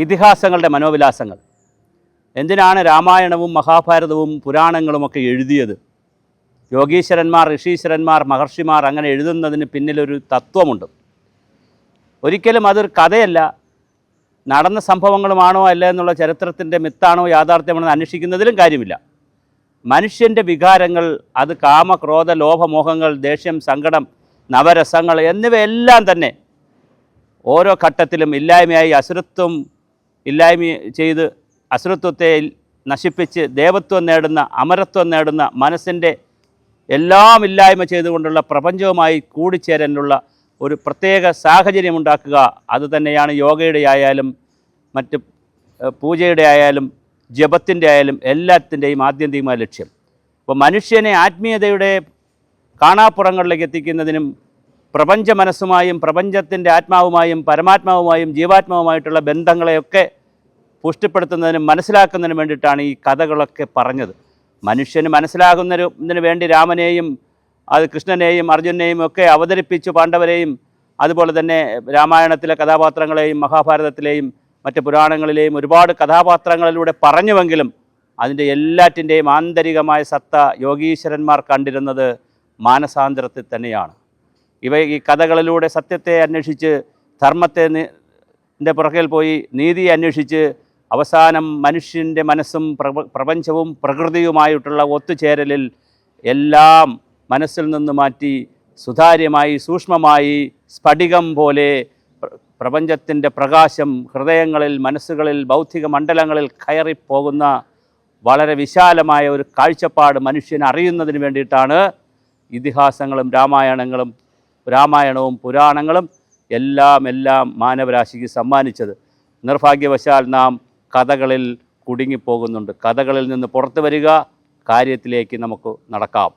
ഇതിഹാസങ്ങളുടെ മനോവിലാസങ്ങൾ. എന്തിനാണ് രാമായണവും മഹാഭാരതവും പുരാണങ്ങളുമൊക്കെ എഴുതിയത്? യോഗീശ്വരന്മാർ, ഋഷീശ്വരന്മാർ, മഹർഷിമാർ അങ്ങനെ എഴുതുന്നതിന് പിന്നിലൊരു തത്വമുണ്ട്. ഒരിക്കലും അതൊരു കഥയല്ല, നടന്ന സംഭവങ്ങളുമാണോ അല്ല എന്നുള്ള ചരിത്രത്തിൻ്റെ മിത്താണോ യാഥാർത്ഥ്യമാണെന്ന് അന്വേഷിക്കുന്നതിലും കാര്യമില്ല. മനുഷ്യൻ്റെ വികാരങ്ങൾ, അത് കാമ, ക്രോധ, ലോഭമോഹങ്ങൾ, ദേഷ്യം, സങ്കടം, നവരസങ്ങൾ എന്നിവയെല്ലാം തന്നെ ഓരോ ഘട്ടത്തിലും ഇല്ലായ്മയായി അസുരത്വം ഇല്ലായ്മ ചെയ്ത് അസുരത്വത്തെ നശിപ്പിച്ച് ദേവത്വം നേടുന്ന, അമരത്വം നേടുന്ന, മനസ്സിൻ്റെ എല്ലാം ഇല്ലായ്മ ചെയ്തുകൊണ്ടുള്ള പ്രപഞ്ചവുമായി കൂടിച്ചേരാനുള്ള ഒരു പ്രത്യേക സാഹചര്യമുണ്ടാക്കുക. അതുതന്നെയാണ് യോഗയുടെ ആയാലും മറ്റ് പൂജയുടെ ആയാലും ജപത്തിൻ്റെ ആയാലും എല്ലാത്തിൻ്റെയും ആത്യന്തികമായ ലക്ഷ്യം. അപ്പോൾ മനുഷ്യനെ ആത്മീയതയുടെ കാണാപ്പുറങ്ങളിലേക്ക് എത്തിക്കുന്നതിനും പ്രപഞ്ച മനസ്സുമായും പ്രപഞ്ചത്തിൻ്റെ ആത്മാവുമായും പരമാത്മാവുമായും ജീവാത്മാവുമായിട്ടുള്ള ബന്ധങ്ങളെയൊക്കെ പുഷ്ടിപ്പെടുത്തുന്നതിനും മനസ്സിലാക്കുന്നതിനും വേണ്ടിയിട്ടാണ് ഈ കഥകളൊക്കെ പറഞ്ഞത്. മനുഷ്യന് മനസ്സിലാകുന്നതിന് വേണ്ടി രാമനെയും അത് കൃഷ്ണനെയും അർജുനെയും ഒക്കെ അവതരിപ്പിച്ചു, പാണ്ഡവരെയും അതുപോലെ തന്നെ രാമായണത്തിലെ കഥാപാത്രങ്ങളെയും മഹാഭാരതത്തിലെയും മറ്റ് പുരാണങ്ങളിലെയും ഒരുപാട് കഥാപാത്രങ്ങളിലൂടെ പറഞ്ഞുവെങ്കിലും അതിൻ്റെ എല്ലാറ്റിൻ്റെയും ആന്തരികമായ സത്ത യോഗീശ്വരന്മാർ കണ്ടിരുന്നത് മാനസാന്തരത്തിൽ തന്നെയാണ്. ഈ കഥകളിലൂടെ സത്യത്തെ അന്വേഷിച്ച് ധർമ്മത്തിൻ്റെ പുറകിൽ പോയി നീതിയെ അന്വേഷിച്ച് അവസാനം മനുഷ്യൻ്റെ മനസ്സും പ്രപഞ്ചവും പ്രകൃതിയുമായിട്ടുള്ള ഒത്തുചേരലിൽ എല്ലാം മനസ്സിൽ നിന്ന് മാറ്റി സുതാര്യമായി സൂക്ഷ്മമായി സ്ഫടികം പോലെ പ്രപഞ്ചത്തിൻ്റെ പ്രകാശം ഹൃദയങ്ങളിൽ, മനസ്സുകളിൽ, ബൗദ്ധിക മണ്ഡലങ്ങളിൽ കയറിപ്പോകുന്ന വളരെ വിശാലമായ ഒരു കാഴ്ചപ്പാട് മനുഷ്യൻ അറിയുന്നതിന് വേണ്ടിയിട്ടാണ് ഇതിഹാസങ്ങളും രാമായണവും പുരാണങ്ങളും എല്ലാം മാനവരാശിക്ക് സമ്മാനിച്ചത്. നിർഭാഗ്യവശാൽ നാം കഥകളിൽ കുടുങ്ങിപ്പോകുന്നുണ്ട്. കഥകളിൽ നിന്ന് പുറത്തു വരിക, കാര്യത്തിലേക്ക് നമുക്ക് നടക്കാം.